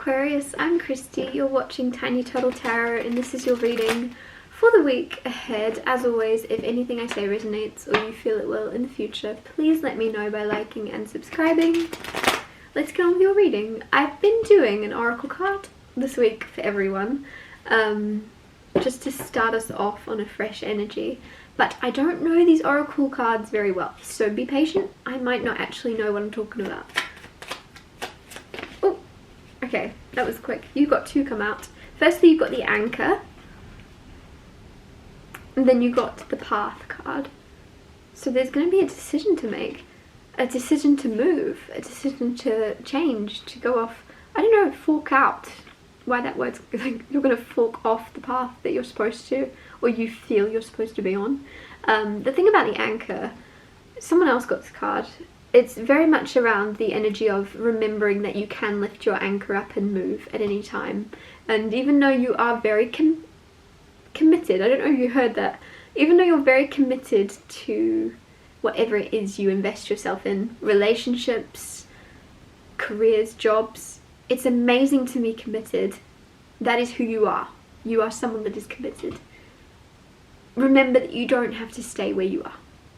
Aquarius, I'm Christy, you're watching Tiny Turtle Tarot, and this is your reading for the week ahead. As always, if anything I say resonates or you feel it will in the future, please let me know by liking and subscribing. Let's get on with your reading. I've been doing an oracle card this week for everyone, just to start us off on a fresh energy. But I don't know these oracle cards very well, so be patient. I might not actually know what I'm talking about. Oh, okay, that was quick. You got two come out. Firstly, you got the anchor, and then you got the path card. So there's going to be a decision to make, a decision to move, a decision to change, to go off. I don't know, fork out. Why that word's like you're going to fork off the path that you're supposed to, or you feel you're supposed to be on. The thing about the anchor, someone else got this card. It's very much around the energy of remembering that you can lift your anchor up and move at any time. And even though you are very committed, I don't know if you heard that, even though you're very committed to whatever it is you invest yourself in, relationships, careers, jobs, it's amazing to be committed. That is who you are. You are someone that is committed. Remember that you don't have to stay where you are.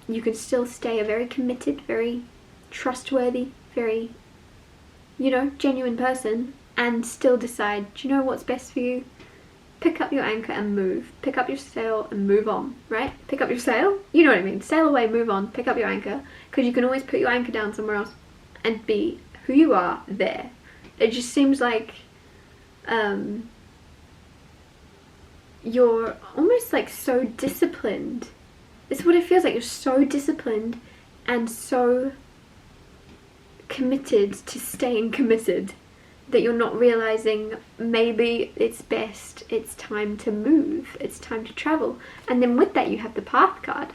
You can still stay a very committed, very trustworthy, very, genuine person, and still decide, do you know what's best for you? Pick up your anchor and move. Pick up your sail and move on, right? Pick up your sail? You know what I mean. Sail away, move on, pick up your anchor. Because you can always put your anchor down somewhere else and be who you are there. It just seems like you're almost like so disciplined. It's what it feels like. You're so disciplined and so committed to staying committed that you're not realizing maybe it's time to move, it's time to travel. And then with that you have the path card,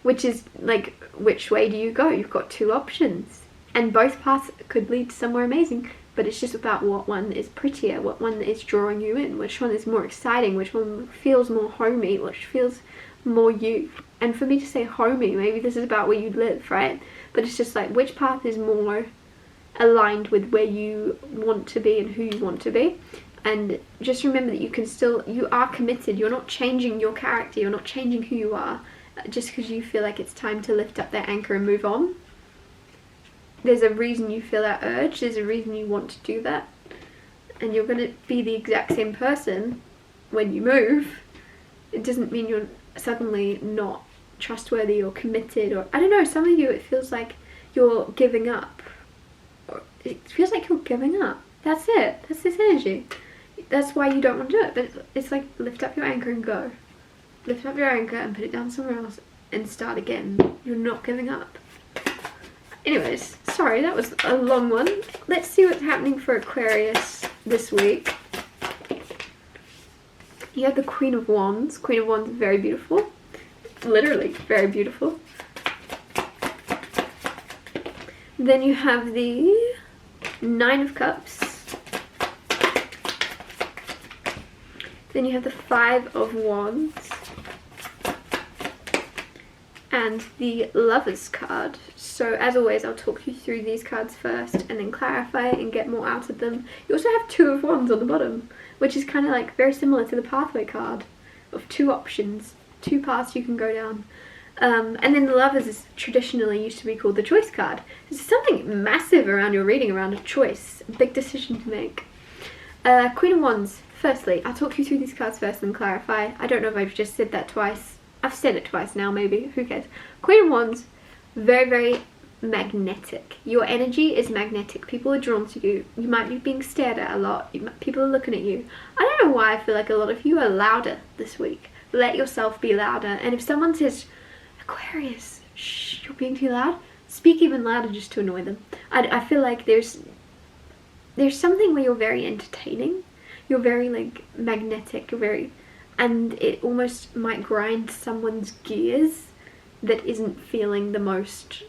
which is like, which way do you go? You've got two options and both paths could lead to somewhere amazing, but it's just about what one is prettier, what one is drawing you in, which one is more exciting, which one feels more homey, which feels more you. And for me to say homey, maybe this is about where you live, right? But it's just like, which path is more aligned with where you want to be and who you want to be. And just remember that you are committed. You're not changing your character, you're not changing who you are just because you feel like it's time to lift up that anchor and move on. There's a reason you feel that urge, there's a reason you want to do that, and you're going to be the exact same person when you move. It doesn't mean you're suddenly not trustworthy or committed, or I don't know, some of you it feels like you're giving up. It feels like you're giving up. That's it. That's this energy. That's why you don't want to do it. But it's like, lift up your anchor and go. Lift up your anchor and put it down somewhere else and start again. You're not giving up. Anyways, sorry, that was a long one. Let's see what's happening for Aquarius this week. You have the Queen of Wands. Queen of Wands is very beautiful. Literally very beautiful. Then you have the Nine of Cups. Then you have the Five of Wands. And the Lovers card. So as always, I'll talk you through these cards first and then clarify and get more out of them. You also have Two of Wands on the bottom, which is kind of like very similar to the Pathway card of two options, two paths you can go down. And then the Lovers is traditionally used to be called the Choice card. There's something massive around your reading around a choice, a big decision to make. Queen of Wands, firstly, I'll talk you through these cards first and clarify. I don't know if I've just said that twice. I've said it twice now, maybe, who cares. Queen of Wands, very, very magnetic. Your energy is magnetic. People are drawn to you. You might be being stared at a lot. People are looking at you. I don't know why I feel like a lot of you are louder this week. Let yourself be louder. And if someone says, Aquarius, shh, you're being too loud, speak even louder just to annoy them. I feel like there's something where you're very entertaining. You're very like magnetic. You're very, and it almost might grind someone's gears that isn't feeling the most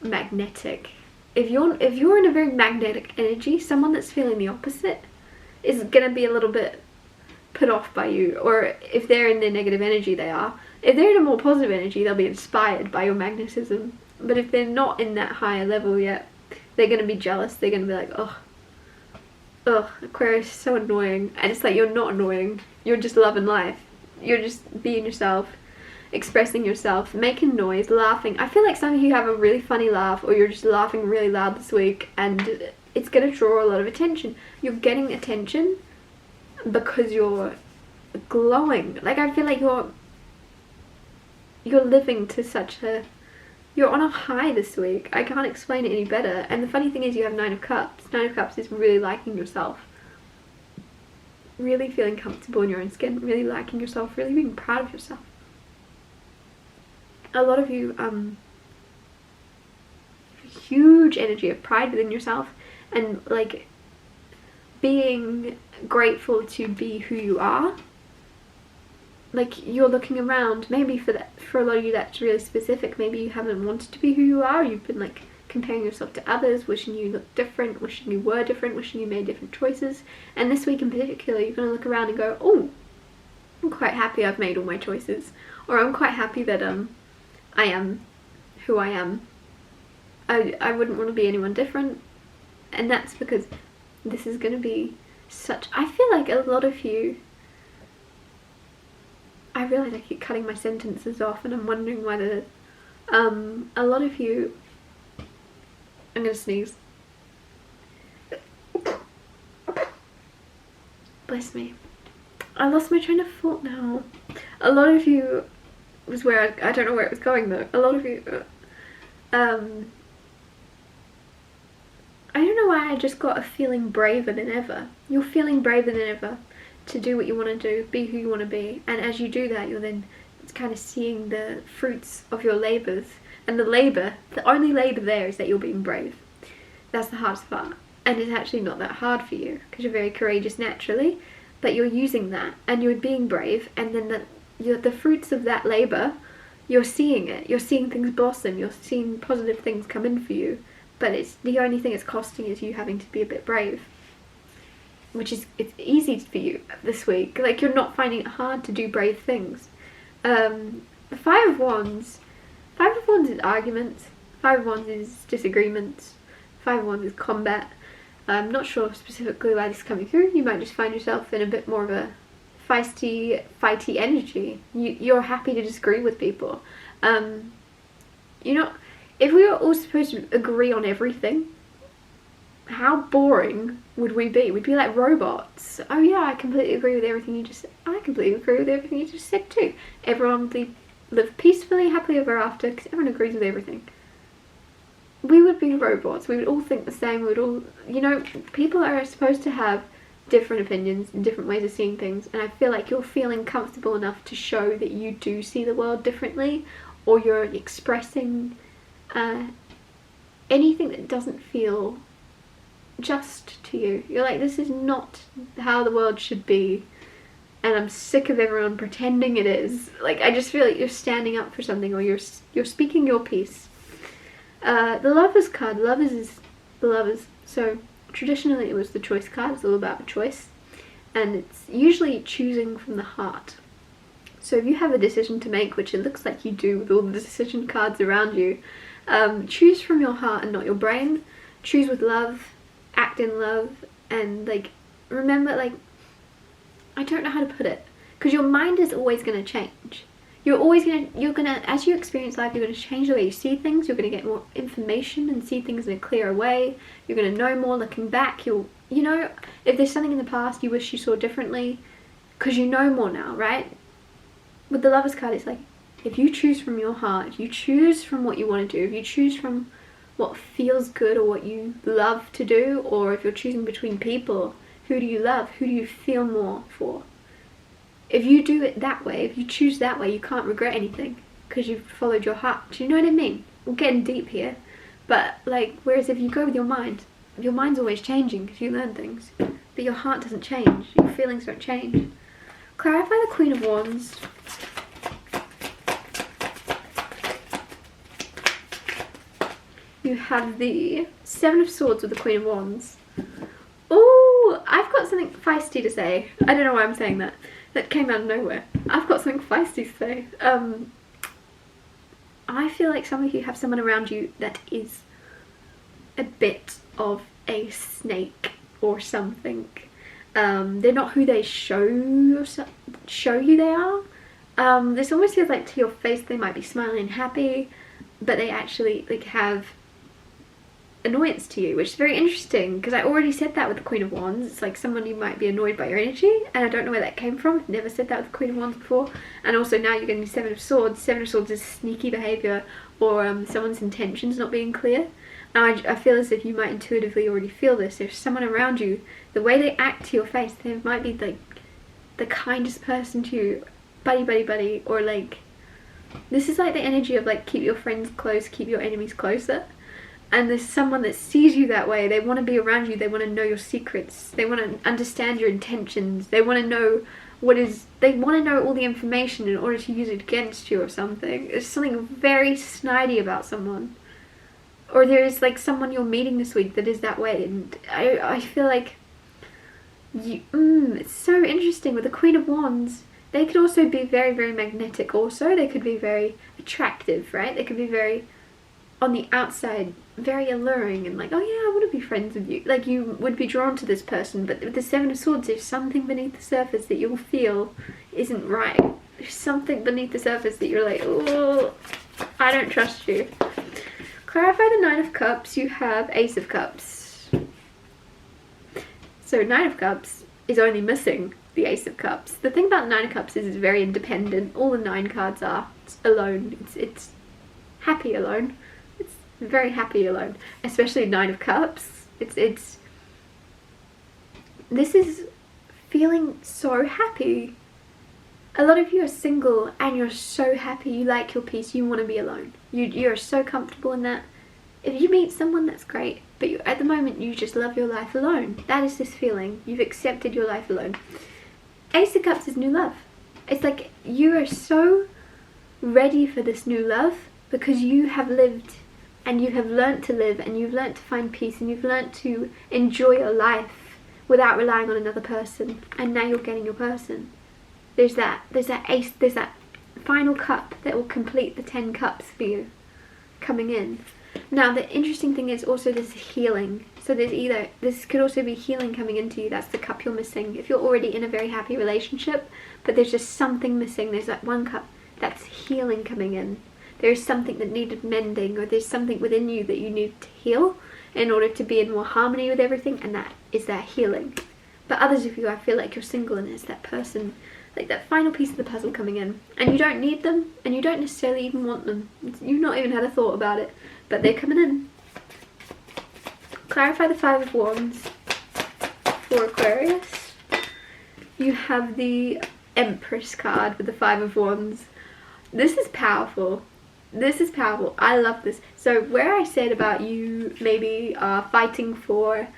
magnetic. If you're in a very magnetic energy, someone that's feeling the opposite is gonna be a little bit put off by you. Or if they're in their negative energy, they are. If they're in a more positive energy, they'll be inspired by your magnetism. But if they're not in that higher level yet, they're gonna be jealous. They're gonna be like, oh, ugh, Aquarius is so annoying. And it's like, you're not annoying. You're just loving life. You're just being yourself, expressing yourself, making noise, laughing. I feel like some of you have a really funny laugh, or you're just laughing really loud this week, and it's going to draw a lot of attention. You're getting attention because you're glowing. Like, I feel like you're living to such a... You're on a high this week. I can't explain it any better. And the funny thing is, you have 9 of Cups. 9 of Cups is really liking yourself. Really feeling comfortable in your own skin. Really liking yourself. Really being proud of yourself. A lot of you, huge energy of pride within yourself. And, like, being grateful to be who you are. Like, you're looking around, maybe for a lot of you that's really specific. Maybe you haven't wanted to be who you are. You've been like comparing yourself to others, wishing you looked different, wishing you were different, wishing you made different choices. And this week in particular, you're going to look around and go, oh, I'm quite happy I've made all my choices. Or I'm quite happy that I am who I am. I wouldn't want to be anyone different. And that's because this is going to be such... I feel like a lot of you... I realise I keep cutting my sentences off, and I'm wondering whether a lot of you... I'm going to sneeze. Bless me. I lost my train of thought now. A lot of you was where I don't know where it was going though. A lot of you I don't know why I just got a feeling braver than ever. You're feeling braver than ever to do what you want to do, be who you want to be, and as you do that, you're then kind of seeing the fruits of your labours. And the only labour there is that you're being brave. That's the hardest part. And it's actually not that hard for you, because you're very courageous naturally, but you're using that, and you're being brave, and then the fruits of that labour, you're seeing it. You're seeing things blossom, you're seeing positive things come in for you, but it's the only thing it's costing is you having to be a bit brave. Which is, it's easy for you this week. Like, you're not finding it hard to do brave things. The 5 of Wands. 5 of Wands is arguments. 5 of Wands is disagreements. 5 of Wands is combat. I'm not sure specifically why this is coming through. You might just find yourself in a bit more of a feisty, fighty energy. You're happy to disagree with people. You know, if we were all supposed to agree on everything, how boring would we be? We'd be like robots. Oh yeah, I completely agree with everything you just said. I completely agree with everything you just said too. Everyone would live peacefully, happily ever after, because everyone agrees with everything. We would be robots. We would all think the same. We would all, you know, people are supposed to have different opinions and different ways of seeing things, and I feel like you're feeling comfortable enough to show that you do see the world differently, or you're expressing anything that doesn't feel just to you. You're like, this is not how the world should be, and I'm sick of everyone pretending it is. Like, I just feel like you're standing up for something, or you're speaking your piece. The Lovers card. Lovers is the Lovers. So traditionally it was the choice card. It's all about a choice, and it's usually choosing from the heart. So if you have a decision to make, which it looks like you do with all the decision cards around you, choose from your heart and not your brain. Choose with love, act in love, and like, remember, like, I don't know how to put it, because your mind is always going to change. You're gonna, as you experience life, you're gonna change the way you see things. You're gonna get more information and see things in a clearer way. You're gonna know more looking back. You know, if there's something in the past you wish you saw differently, because you know more now, right? With the Lovers card, it's like, if you choose from your heart, if you choose from what you want to do, if you choose from what feels good or what you love to do, or if you're choosing between people, who do you love? Who do you feel more for? If you do it that way, if you choose that way, you can't regret anything because you've followed your heart. Do you know what I mean? We're getting deep here. But, like, whereas if you go with your mind's always changing because you learn things. But your heart doesn't change. Your feelings don't change. Clarify the Queen of Wands. You have the 7 of Swords with the Queen of Wands. Oh, I've got something feisty to say. I don't know why I'm saying that. That came out of nowhere. I've got something feisty to say. I feel like some of you have someone around you that is a bit of a snake. or something. They're not who they show you they are. This almost feels like to your face they might be smiling and happy, but they actually like have annoyance to you, which is very interesting because I already said that with the Queen of Wands. It's like someone you might be annoyed by your energy, and I don't know where that came from. I've never said that with the Queen of Wands before. And also now you're getting Seven of Swords. Seven of Swords is sneaky behaviour, or someone's intentions not being clear. And I feel as if you might intuitively already feel this. There's someone around you, the way they act to your face, they might be like the kindest person to you, buddy, or like, this is like the energy of like keep your friends close, keep your enemies closer. And there's someone that sees you that way. They want to be around you. They want to know your secrets. They want to understand your intentions. They want to know they want to know all the information in order to use it against you or something. There's something very snidey about someone. Or there's like someone you're meeting this week that is that way. And I feel like it's so interesting with the Queen of Wands. They could also be very, very magnetic also. They could be very attractive, right? They could be very, on the outside, very alluring and like, oh yeah, I want to be friends with you. Like you would be drawn to this person, but with the Seven of Swords, there's something beneath the surface that you'll feel isn't right. There's something beneath the surface that you're like, oh, I don't trust you. Clarify the Nine of Cups. You have Ace of Cups. So Nine of Cups is only missing the Ace of Cups. The thing about Nine of Cups is it's very independent. All the 9 cards are. It's alone. It's happy alone. Very happy alone, especially Nine of Cups. This is feeling so happy. A lot of you are single and you're so happy, you like your peace, you want to be alone. You're so comfortable in that. If you meet someone, that's great, but at the moment you just love your life alone. That is this feeling. You've accepted your life alone. Ace of Cups is new love. It's like you are so ready for this new love because you have lived and you have learnt to live, and you've learnt to find peace, and you've learnt to enjoy your life without relying on another person, and now you're getting your person. There's that ace, there's that final cup that will complete the 10 cups for you coming in. Now the interesting thing is also this healing. So this could also be healing coming into you. That's the cup you're missing. If you're already in a very happy relationship, but there's just something missing, there's that one cup, that's healing coming in. There's something that needed mending, or there's something within you that you need to heal in order to be in more harmony with everything, and that is that healing. But others of you, I feel like you're single and it's that person, like that final piece of the puzzle coming in, and you don't need them, and you don't necessarily even want them. You've not even had a thought about it, but they're coming in. Clarify the Five of Wands for Aquarius. You have the Empress card with the Five of Wands. This is powerful. This is powerful. I love this. So where I said about you maybe fighting for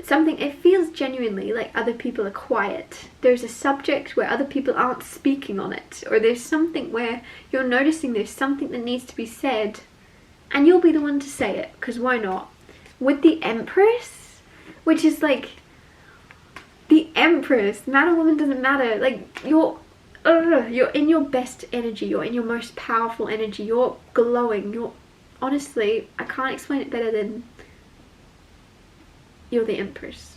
something, it feels genuinely like other people are quiet. There's a subject where other people aren't speaking on it, or there's something where you're noticing there's something that needs to be said, and you'll be the one to say it, because why not? With the Empress, which is like the Empress, man or woman doesn't matter, like you're in your best energy, you're in your most powerful energy, you're glowing, you're, honestly, I can't explain it better than you're the Empress.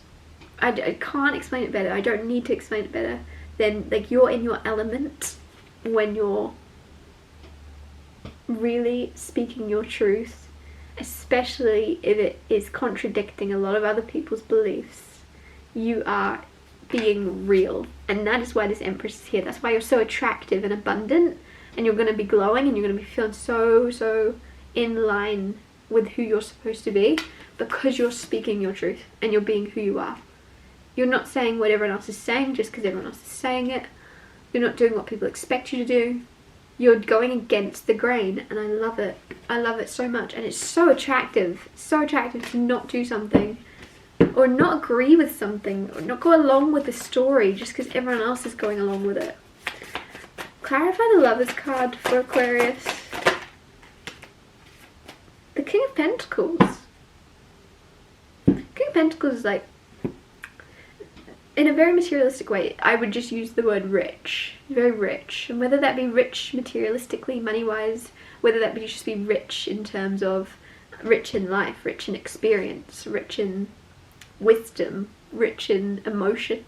I can't explain it better, I don't need to explain it better than, like, you're in your element when you're really speaking your truth, especially if it is contradicting a lot of other people's beliefs. You are being real, and that is why this Empress is here. That's why you're so attractive and abundant, and you're going to be glowing, and you're going to be feeling so in line with who you're supposed to be, because you're speaking your truth and you're being who you are. You're not saying what everyone else is saying just because everyone else is saying it. You're not doing what people expect you to do. You're going against the grain, and I love it. I love it so much, and it's so attractive to not do something, or not agree with something, or not go along with the story just because everyone else is going along with it. Clarify the Lovers card for Aquarius. The King of Pentacles. King of Pentacles is like, in a very materialistic way, I would just use the word rich. Very rich. And whether that be rich materialistically, money-wise, whether that be just be rich in terms of rich in life, rich in experience, rich in wisdom, rich in emotion.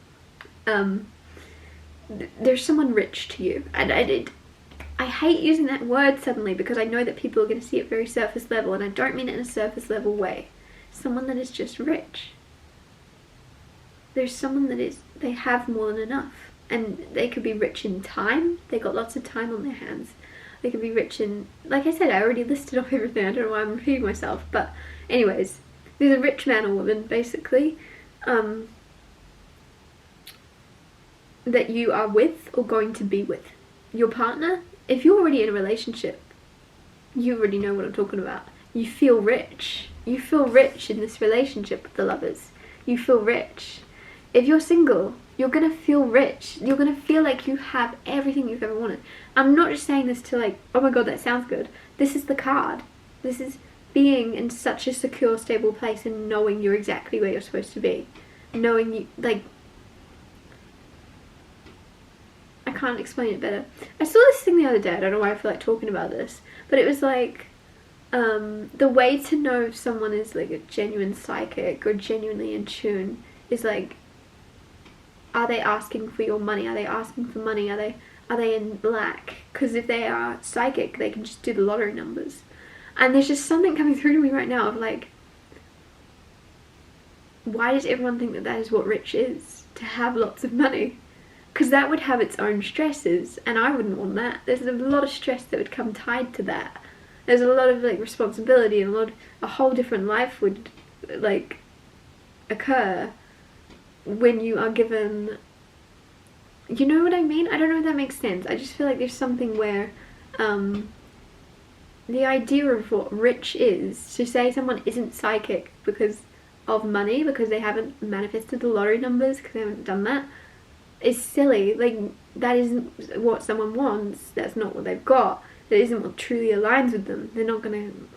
There's someone rich to you, and I hate using that word suddenly because I know that people are going to see it very surface level, and I don't mean it in a surface level way. Someone that is just rich. There's someone that is, they have more than enough, and they could be rich in time. They got lots of time on their hands. They could be rich in, like I said, I already listed off everything. I don't know why I'm repeating myself, but anyways, there's a rich man or woman basically that you are with or going to be with. Your partner, if you're already in a relationship, you already know what I'm talking about. You feel rich. You feel rich in this relationship with the lovers. You feel rich. If you're single, you're going to feel rich. You're going to feel like you have everything you've ever wanted. I'm not just saying this to like, oh my god, that sounds good. This is the card. This is being in such a secure, stable place and knowing you're exactly where you're supposed to be. Knowing you, like, I can't explain it better. I saw this thing the other day, I don't know why I feel like talking about this, but it was like, the way to know if someone is like a genuine psychic or genuinely in tune is like, are they asking for your money? Are they asking for money? Are they in lack? Because if they are psychic, they can just do the lottery numbers. And there's just something coming through to me right now of like, why does everyone think that that is what rich is? To have lots of money? Because that would have its own stresses, and I wouldn't want that. There's a lot of stress that would come tied to that. There's a lot of like responsibility, and a whole different life would like occur when you are given, you know what I mean? I don't know if that makes sense. I just feel like there's something where the idea of what rich is, to say someone isn't psychic because of money, because they haven't manifested the lottery numbers, because they haven't done that, is silly. Like, that isn't what someone wants. That's not what they've got. That isn't what truly aligns with them. They're not going to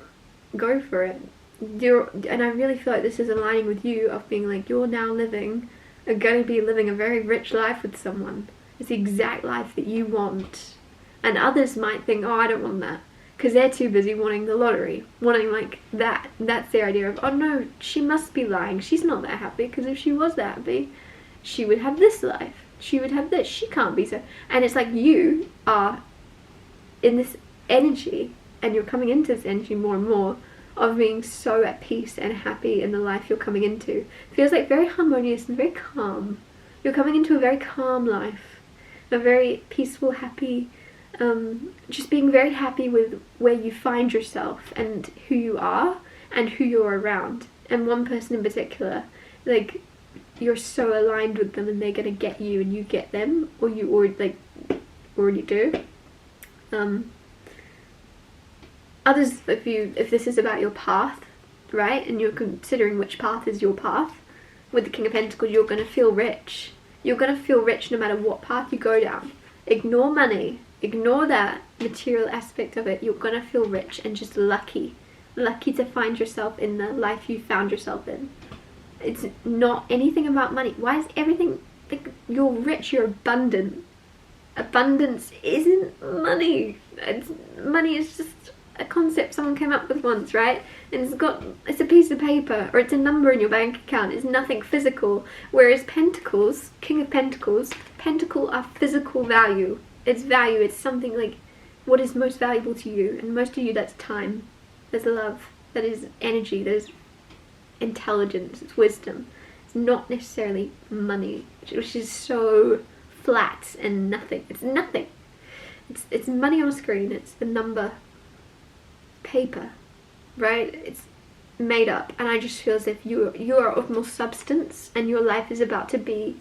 go for it. And I really feel like this is aligning with you, of being like, you're now going to be living a very rich life with someone. It's the exact life that you want. And others might think, oh, I don't want that, because they're too busy wanting the lottery, wanting like that. That's their idea of, oh no, she must be lying. She's not that happy, because if she was that happy, she would have this life. She would have this. She can't be so. And it's like you are in this energy, and you're coming into this energy more and more of being so at peace and happy in the life you're coming into. It feels like very harmonious and very calm. You're coming into a very calm life, a very peaceful, happy, just being very happy with where you find yourself and who you are and who you're around. And one person in particular, like, you're so aligned with them and they're gonna get you and you get them, or you already do. Others, if this is about your path, right, and you're considering which path is your path, with the King of Pentacles, you're going to feel rich. You're going to feel rich no matter what path you go down. Ignore money. Ignore that material aspect of it. You're going to feel rich and just lucky. Lucky to find yourself in the life you found yourself in. It's not anything about money. Why is everything, like, you're rich, you're abundant. Abundance isn't money. Money is just a concept someone came up with once, right? And it's a piece of paper, or it's a number in your bank account. It's nothing physical. Whereas Pentacles, King of Pentacles, Pentacle are physical value. It's value. It's something like what is most valuable to you, and most of you, that's time, there's love, that is energy, that is intelligence, it's wisdom. It's not necessarily money, which is so flat and nothing. It's nothing. It's money on a screen. It's the number paper, right? It's made up. And I just feel as if you are of more substance, and your life is about to be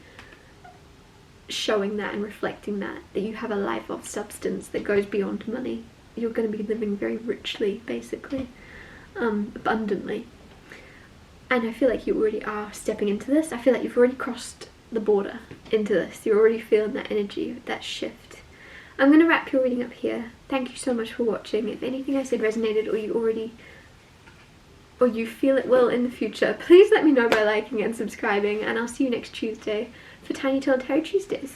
showing that and reflecting that you have a life of substance that goes beyond money. You're going to be living very richly, basically, abundantly. And I feel like you already are stepping into this. I feel like you've already crossed the border into this. You're already feeling that energy, that shift. I'm going to wrap your reading up here. Thank you so much for watching. If anything I said resonated, or you feel it will in the future, please let me know by liking and subscribing, and I'll see you next Tuesday for Tiny Tale Tarot Tuesdays.